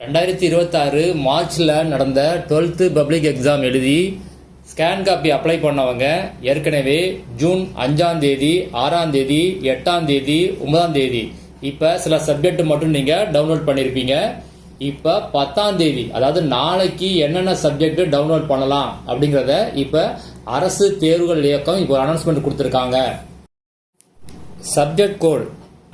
2026 மார்ச்சில் நடந்த 12th public exam எழுதி ஸ்கேன் காப்பி அப்ளை பண்ணவங்க ஏற்கனவே ஜூன் 5ஆம் தேதி 6ஆம் தேதி 8ஆம் தேதி 9ஆம் தேதி இப்போ சில சப்ஜெக்ட் மட்டும் நீங்கள் டவுன்லோட் பண்ணியிருப்பீங்க. இப்போ 10ஆம் தேதி அதாவது நாளைக்கு என்னென்ன சப்ஜெக்ட் டவுன்லோட் பண்ணலாம் அப்படிங்கிறத இப்போ அரசு தேர்வுகள் இயக்கம் இப்போ அனௌன்ஸ்மெண்ட் கொடுத்துருக்காங்க. சப்ஜெக்ட் கோட்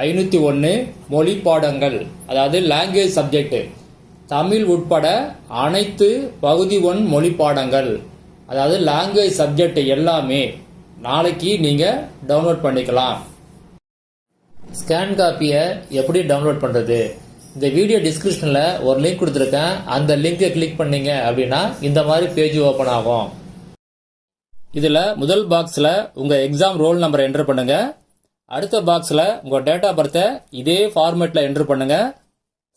501 மொழி பாடங்கள் அதாவது லாங்குவேஜ் சப்ஜெக்ட் தமிழ் உட்பட அனைத்து பகுதி 1 மொழி பாடங்கள் அதாவது லாங்குவேஜ் சப்ஜெக்ட் எல்லாமே நாளைக்கு நீங்கள் டவுன்லோட் பண்ணிக்கலாம். ஸ்கேன் காப்பியை எப்படி டவுன்லோட் பண்ணுறது? இந்த வீடியோ டிஸ்கிரிப்ஷனில் ஒரு லிங்க் கொடுத்துருக்கேன். அந்த லிங்கை கிளிக் பண்ணீங்க அப்படின்னா இந்த மாதிரி பேஜ் ஓப்பன் ஆகும். இதில் முதல் பாக்ஸில் உங்கள் எக்ஸாம் ரோல் நம்பரை என்டர் பண்ணுங்க. அடுத்த பாக்ஸில் உங்கள் டேட் ஆஃப் பர்த்தை இதே ஃபார்மேட்டில் என்டர் பண்ணுங்க.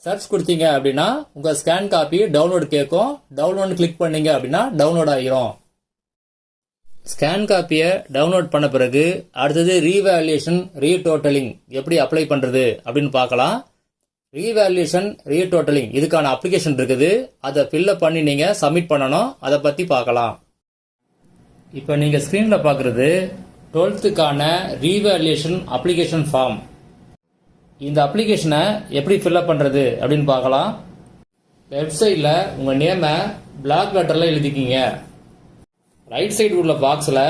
சர்ச் கொடுத்தீங்க அப்படின்னா உங்கள் ஸ்கேன் காப்பி டவுன்லோட் கேட்கும். டவுன்லோட் கிளிக் பண்ணீங்க அப்படின்னா டவுன்லோட் ஆகிரும். ஸ்கேன் காப்பியை டவுன்லோட் பண்ண பிறகு அடுத்தது ரீவேல்யூஷன் ரீடோட்டலிங் எப்படி அப்ளை பண்ணுறது அப்படின்னு பார்க்கலாம். ரீவேல்யூஷன் ரீடோட்டலிங் இதுக்கான அப்ளிகேஷன் இருக்குது. அதை ஃபில்அப் பண்ணி நீங்கள் சப்மிட் பண்ணணும். அதை பற்றி பார்க்கலாம். இப்போ நீங்கள் ஸ்க்ரீனில் பார்க்குறது 12th ரீவேல்யூஷன் அப்ளிகேஷன் ஃபார்ம். இந்த அப்ளிகேஷனை எப்படி ஃபில்அப் பண்ணுறது அப்படின்னு பார்க்கலாம். வெப்சைட்டில் உங்கள் நேமை பிளாக் லெட்டரில் எழுதிக்கிங்க. ரைட் சைடு உள்ள பாக்ஸில்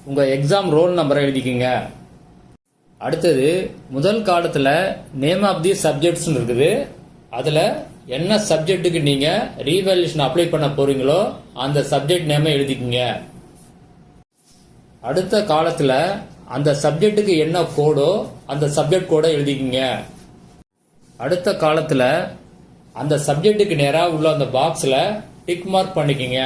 உங்கள் எக்ஸாம் ரோல் நம்பரை எழுதிக்கிங்க. அடுத்தது முதல் காலத்தில் நேம் ஆஃப் தி சப்ஜெக்ட்ஸ்னு இருக்குது. அதில் என்ன சப்ஜெக்ட்டுக்கு நீங்கள் ரீவேல்யூஷன் அப்ளை பண்ண போகிறீங்களோ அந்த சப்ஜெக்ட் நேமை எழுதிக்கிங்க. அடுத்த காலத்தில் அந்த சப்ஜெக்ட்டுக்கு என்ன கோடோ அந்த சப்ஜெக்ட் கோடை எழுதிக்கிங்க. அடுத்த காலத்தில் அந்த சப்ஜெக்ட்டுக்கு நேராக உள்ள அந்த பாக்ஸில் டிக் மார்க் பண்ணிக்கிங்க.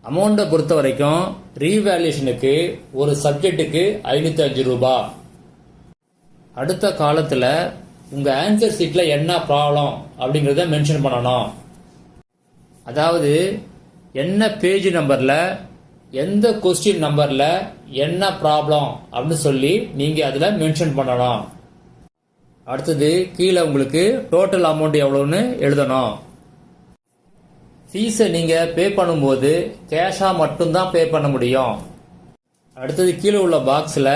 அமௌண்ட்டை பொறுத்த வரைக்கும் ரீவேல்யூஷனுக்கு ஒரு சப்ஜெக்ட்டுக்கு 505 ரூபாய். அடுத்த காலத்தில் உங்கள் ஆன்சர் ஷீட்டில் என்ன ப்ராப்ளம் அப்படிங்கிறத மென்ஷன் பண்ணணும். அதாவது என்ன பேஜ் நம்பரில் எந்த கொஸ்டின் நம்பரில் என்ன ப்ராப்ளம் அப்படின்னு சொல்லி நீங்கள் அதில் மென்ஷன் பண்ணணும். அடுத்தது கீழே உங்களுக்கு டோட்டல் அமௌண்ட் எவ்வளோன்னு எழுதணும். ஃபீஸை நீங்கள் பே பண்ணும்போது கேஷாக மட்டும்தான் பே பண்ண முடியும். அடுத்தது கீழே உள்ள பாக்ஸில்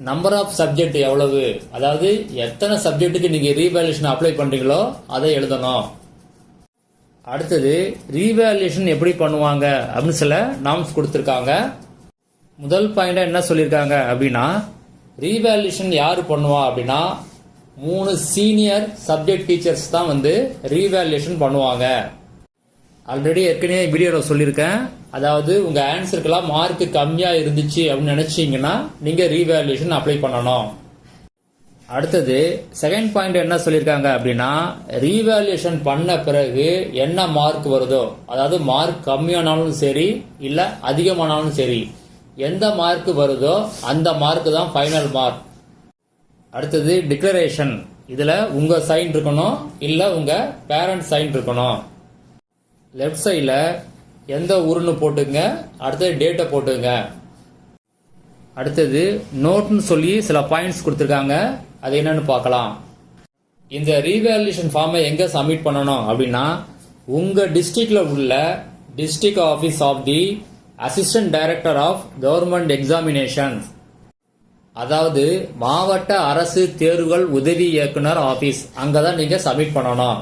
நம்பர் ஆஃப் சப்ஜெக்ட் எவ்வளவு அதாவது எத்தனை சப்ஜெக்ட்டுக்கு நீங்கள் ரீவேல்யூஷன் அப்ளை பண்ணுறீங்களோ அதை எழுதணும். அடுத்தது ரீவேல்யூஷன் எப்படி பண்ணுவாங்க அப்படின்னு சில நார்ம்ஸ் கொடுத்துருக்காங்க. முதல் பாயிண்டா என்ன சொல்லியிருக்காங்க அப்படின்னா ரீவேல்யூஷன் யார் பண்ணுவா அப்படின்னா 3 சீனியர் சப்ஜெக்ட் டீச்சர்ஸ் தான் ரீவேல்யூஷன் பண்ணுவாங்க. ஆல்ரெடி ஏற்கனவே வீடியோவில் சொல்லியிருக்கேன். அதாவது உங்கள் ஆன்சருக்கெல்லாம் மார்க் கம்மியாக இருந்துச்சு அப்படின்னு நினச்சிங்கன்னா நீங்கள் ரீவேல்யூஷன் அப்ளை பண்ணணும். அடுத்தது செகண்ட் பாயிண்ட் என்ன சொல்லியிருக்காங்க அப்படின்னா ரீவேல்யூஷன் பண்ண பிறகு என்ன மார்க் வருதோ அதாவது மார்க் கம்மியானாலும் சரி இல்லை அதிகமானாலும் சரி எந்த மார்க் வருதோ அந்த மார்க் தான் ஃபைனல் மார்க். அடுத்தது டிக்ளரேஷன். இதில் உங்கள் சைன் இருக்கணும் இல்லை உங்கள் பேரண்ட் சைன் இருக்கணும். லெஃப்ட் சைடில் எந்த ஊருன்னு போட்டுங்க. அடுத்தது டேட்டை போட்டுங்க. அடுத்தது நோட்னு சொல்லி சில பாயிண்ட்ஸ் கொடுத்துருக்காங்க. அது என்னன்னு பார்க்கலாம். இந்த ரீவேல்யூஷன் ஃபார்மை எங்கே சப்மிட் பண்ணணும் அப்படின்னா உங்கள் டிஸ்ட்ரிக்டில் உள்ள district office of the assistant director of government examinations அதாவது மாவட்ட அரசு தேர்வுகள் உதவி இயக்குனர் ஆஃபீஸ் அங்கே தான் நீங்கள் சப்மிட் பண்ணணும்.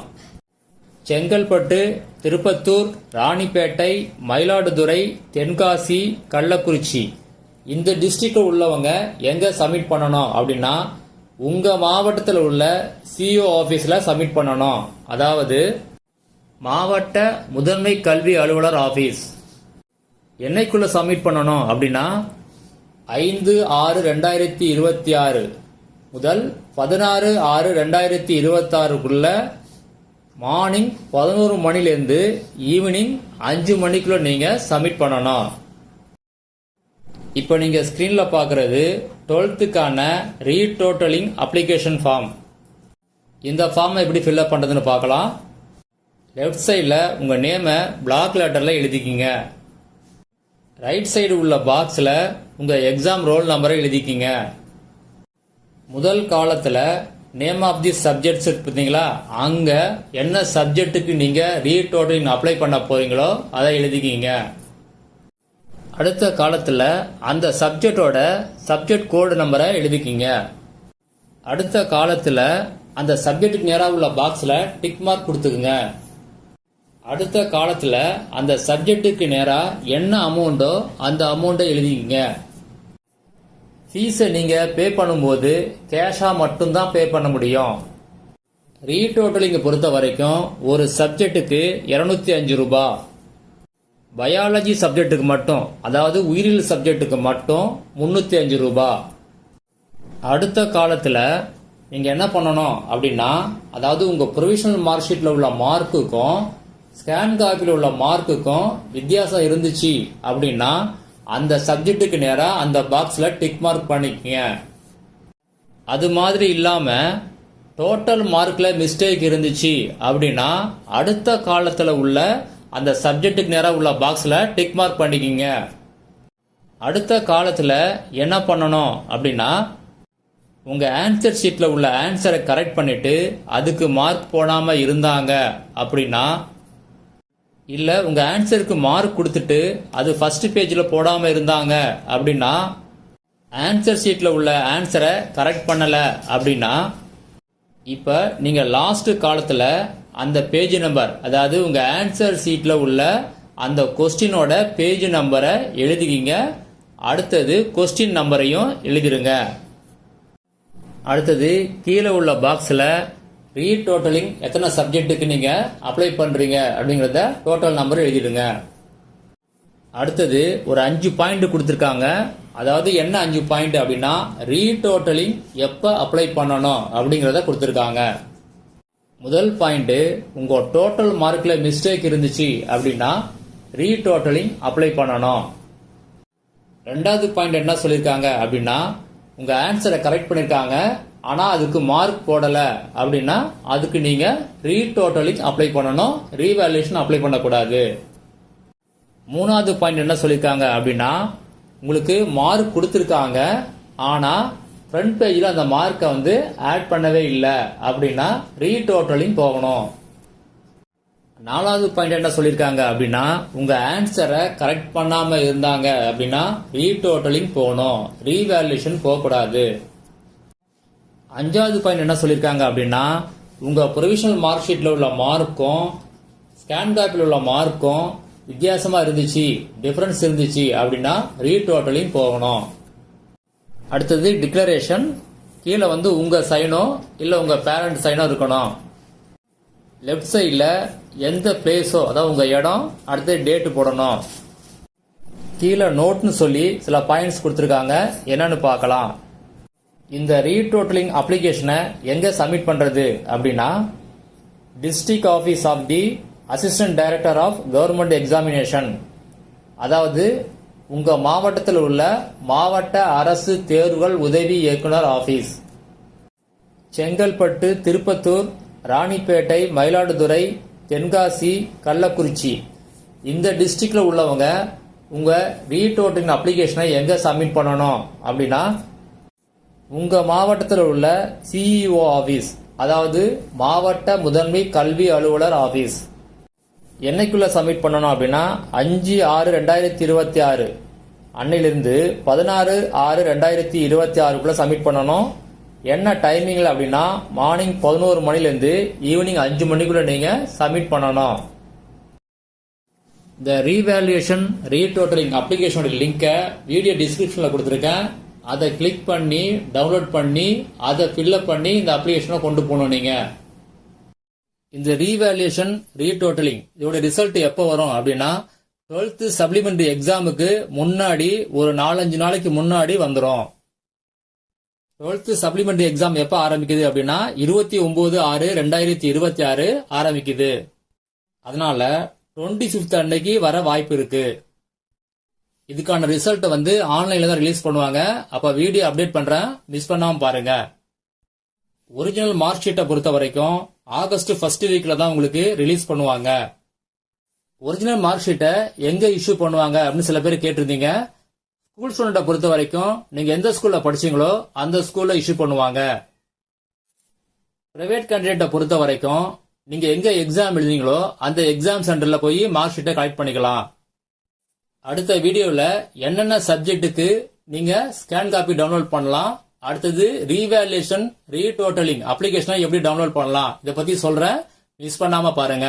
செங்கல்பட்டு, திருப்பத்தூர், ராணிப்பேட்டை, மயிலாடுதுறை, தென்காசி, கள்ளக்குறிச்சி இந்த டிஸ்ட்ரிக்ட் உள்ளவங்க எங்கே சப்மிட் பண்ணணும் அப்படின்னா உங்கள் மாவட்டத்தில் உள்ள சிஓ ஆஃபீஸில் சப்மிட் பண்ணணும். அதாவது மாவட்ட முதன்மை கல்வி அலுவலர் ஆஃபீஸ். என்னைக்குள்ள சப்மிட் பண்ணணும் அப்படின்னா 5/6/2026 முதல் 16/6/2026 மார்னிங் 11 மணிலேருந்து ஈவினிங் 5 மணிக்குள்ள நீங்கள் சப்மிட் பண்ணணும். இப்போ நீங்கள் ஸ்க்ரீனில் பார்க்குறது 12th ரீடோட்டலிங் அப்ளிகேஷன் ஃபார்ம். இந்த ஃபார்மை எப்படி ஃபில்அப் பண்ணுறதுன்னு பார்க்கலாம். லெஃப்ட் சைடில் உங்கள் நேமை பிளாக் லெட்டரில் எழுதிக்கிங்க. ரைட் சைடு உள்ள பாக்ஸில் உங்கள் எக்ஸாம் ரோல் நம்பரை எழுதிக்கிங்க. முதல் காலத்தில் நேம் ஆஃப் தி சப்ஜெக்ட்ஸ் பார்த்தீங்களா, அங்க என்ன சப்ஜெக்ட்டுக்கு நீங்க ரீடோட்டலிங் அப்ளை பண்ண போறீங்களோ அதை எழுதிக்கிங்க. அடுத்த காலத்துல அந்த சப்ஜெக்டோட சப்ஜெக்ட் கோடு நம்பரை எழுதிக்கிங்க. அடுத்த காலத்துல அந்த சப்ஜெக்டுக்கு நேராக உள்ள பாக்ஸ்ல டிக் மார்க் கொடுத்துக்குங்க. அடுத்த காலத்துல அந்த சப்ஜெக்டுக்கு நேரா என்ன அமௌண்டோ அந்த அமௌண்ட்டை எழுதிக்கிங்க. ஃபீஸை நீங்க பே பண்ணும்போது கேஷா மட்டும்தான் பே பண்ண முடியும். ரீடோட்டலிங் பொறுத்த வரைக்கும் ஒரு சப்ஜெக்டுக்கு 205 ரூபாய். பயாலஜி சப்ஜெக்டுக்கு மட்டும், அதாவது உயிரியல் சப்ஜெக்டுக்கு மட்டும் 305 ரூபாய். அடுத்த காலத்துல நீங்க என்ன பண்ணணும் அப்படின்னா, அதாவது உங்க ப்ரொவிஷனல் மார்க் ஷீட்ல உள்ள மார்க்குக்கும் ஸ்கேன் காப்பியில் உள்ள மார்க்குக்கும் வித்தியாசம் இருந்துச்சு அப்படின்னா அந்த சப்ஜெக்டுக்கு நேரா அந்த பாக்ஸ்ல டிக் மார்க் பண்ணிக்கங்க. அது மாதிரி இல்லாம டோட்டல் மார்க்ல மிஸ்டேக் இருந்துச்சு அப்படின்னா அடுத்த காலத்துல உள்ள அந்த சப்ஜெக்டுக்கு நேரா உள்ள பாக்ஸ்ல டிக் மார்க் பண்ணிக்கங்க. அடுத்த காலத்துல என்ன பண்ணணும் அப்படின்னா, உங்க ஆன்சர் ஷீட்ல உள்ள ஆன்சரை கரெக்ட் பண்ணிட்டு அதுக்கு மார்க் போடாம இருந்தாங்க அப்படின்னா, இல்ல உங்க ஆன்சருக்கு மார்க் கொடுத்துட்டு அது ஃபர்ஸ்ட் பேஜ்ல போடாம இருந்தாங்க அப்படின்னா, ஆன்சர் ஷீட்ல உள்ள ஆன்சரை கரெக்ட் பண்ணல அப்படின்னா, இப்ப நீங்க லாஸ்ட் காலத்துல அந்த பேஜ் நம்பர், அதாவது உங்க ஆன்சர் ஷீட்ல உள்ள அந்த கொஸ்டினோட பேஜ் நம்பரை எழுதிக்கிங்க. அடுத்தது கொஸ்டின் நம்பரையும் எழுதிருங்க. அடுத்தது கீழே உள்ள பாக்ஸ்ல ரீடோட்டலிங் எத்தனை சப்ஜெக்ட்டுக்கு நீங்க அப்ளை பண்றீங்க அப்படிங்கறத டோட்டல் நம்பர் எழுதிடுங்க. அடுத்தது ஒரு 5 பாயிண்ட் கொடுத்திருக்காங்க. அதாவது என்ன 5 பாயிண்ட் அப்படின்னா, ரீடோட்டலிங் எப்ப அப்ளை பண்ணணும் அப்படிங்கறத கொடுத்திருக்காங்க. முதல் பாயிண்ட், உங்க டோட்டல் மார்க்ல மிஸ்டேக் இருந்துச்சு அப்படின்னா ரீடோட்டலிங் அப்ளை பண்ணணும். ரெண்டாவது பாயிண்ட் என்ன சொல்லிருக்காங்க அப்படின்னா, உங்க ஆன்சரை கரெக்ட் பண்ணிருக்காங்க ஆனா அதுக்கு மார்க் போடல அப்படின்னா அதுக்கு நீங்க ரீடோட்டலிங் அப்ளை பண்ணணும், ரீவேல்யூஷன் அப்ளை பண்ணக்கூடாது. மூணாவது பாயிண்ட் என்ன சொல்லிருக்காங்க அப்படின்னா, உங்களுக்கு மார்க் கொடுத்திருக்காங்க ஆனா ஃப்ரண்ட் பேஜ்ல அந்த மார்க்கை ஆட் பண்ணவே இல்லை அப்படின்னா ரீடோட்டலிங் போகணும். நாலாவது பாயிண்ட் என்ன சொல்லிருக்காங்க அப்படின்னா, உங்க ஆன்சரை கரெக்ட் பண்ணாம இருந்தாங்க அப்படின்னா ரீடோட்டலிங் போகணும், ரீவேல்யூஷன் போகக்கூடாது. அஞ்சாவது பாயிண்ட் என்ன சொல்லிருக்காங்க அப்படின்னா, உங்க ப்ரொவிஷனல் மார்க் ஷீட்ல உள்ள மார்க்கும் ஸ்கேன் காப்பியில் உள்ள மார்க்கும் வித்தியாசமா இருந்துச்சு, டிஃபரன்ஸ் இருந்துச்சு அப்படின்னா ரீடோட்டலிங் போகணும். அடுத்தது டிக்ளரேஷன். கீழே உங்க சைனோ இல்ல உங்க பேரண்ட் சைனோ இருக்கணும். லெஃப்ட் சைட்ல எந்த பிளேஸோ, அதாவது உங்க இடம், அடுத்து டேட் போடணும். கீழே நோட்னு சொல்லி சில பாயிண்ட்ஸ் கொடுத்திருக்காங்க, என்னன்னு பார்க்கலாம். இந்த ரீடோட்டலிங் அப்ளிகேஷனை எங்க சப்மிட் பண்றது அப்படின்னா, district office of the assistant director of government examination, அதாவது உங்க மாவட்டத்தில் உள்ள மாவட்ட அரசு தேர்வுகள் உதவி இயக்குனர் ஆபீஸ், செங்கல்பட்டு, திருப்பத்தூர், ராணிப்பேட்டை, மயிலாடுதுறை, தென்காசி, கள்ளக்குறிச்சி, இந்த டிஸ்ட்ரிக்ட்ல உள்ளவங்க உங்க ரீடோட்டலிங் அப்ளிகேஷனை எங்க சப்மிட் பண்ணணும் அப்படின்னா, உங்க மாவட்டத்தில் உள்ள சிஇஓ ஆபீஸ், அதாவது மாவட்ட முதன்மை கல்வி அலுவலர் ஆபீஸ். என்னைக்குள்ள சப்மிட் பண்ணணும் அப்படின்னா 5/6/2026 அன்னையிலிருந்து 16/6/2026 சப்மிட் பண்ணணும். என்ன டைமிங்ல அப்படின்னா, மார்னிங் 11 மணிலேருந்து ஈவினிங் 5 மணிக்குள்ள நீங்க சப்மிட் பண்ணணும். இந்த ரீவேல்யூஷன் ரீடோட்டலிங் அப்ளிகேஷனோட லிங்கை வீடியோ டிஸ்கிரிப்ஷன்ல கொடுத்துருக்கேன். அதை கிளிக் பண்ணி டவுன்லோட் பண்ணி அதை ஃபில்அப் பண்ணி இந்த அப்ளிகேஷனை கொண்டு போகணும். நீங்க இந்த ரீவேல்யூஷன் ரீடோட்டலிங் இதோட ரிசல்ட் எப்போ வரும் அப்படின்னா, 12th சப்ளிமெண்டரி எக்ஸாமுக்கு முன்னாடி ஒரு 4-5 நாளைக்கு முன்னாடி வந்துடும். 12th சப்ளிமெண்டரி எக்ஸாம் எப்ப ஆரம்பிக்குது அப்படின்னா 29/6/2026 ஆரம்பிக்குது. அதனால 25th அன்னைக்கு வர வாய்ப்பு இருக்கு. இதுக்கான ரிசல்ட் ஆன்லைன்ல தான் ரிலீஸ் பண்ணுவாங்க. அப்ப வீடியோ அப்டேட் பண்றேன், மிஸ் பண்ணாம பாருங்க. ஒரிஜினல் மார்க் ஷீட்டை பொறுத்த வரைக்கும் ஆகஸ்ட் ஃபர்ஸ்ட் வீக்ல தான் உங்களுக்கு ரிலீஸ் பண்ணுவாங்க. ஒரிஜினல் மார்க் ஷீட்டை எங்க இஷ்யூ பண்ணுவாங்க அப்படின்னு சில பேர் கேட்டிருந்தீங்க. ஸ்கூல் ஸ்டூடெண்ட்டை பொறுத்த வரைக்கும் நீங்க எந்த ஸ்கூல்ல படிச்சீங்களோ அந்த ஸ்கூல்ல இஷ்யூ பண்ணுவாங்க. பிரைவேட் கேண்டிடேட்டை பொறுத்த வரைக்கும் நீங்க எங்க எக்ஸாம் எழுதிங்களோ அந்த எக்ஸாம் சென்டர்ல போய் மார்க் ஷீட்டை கலெக்ட் பண்ணிக்கலாம். அடுத்த வீடியோல என்னென்ன சப்ஜெக்ட்டுக்கு நீங்க ஸ்கேன் காப்பி டவுன்லோட் பண்ணலாம், அடுத்தது ரீவேல்யூஷன் ரீடோட்டலிங் அப்ளிகேஷனை எப்படி டவுன்லோட் பண்ணலாம் இதை பத்தி சொல்றேன். மிஸ் பண்ணாம பாருங்க.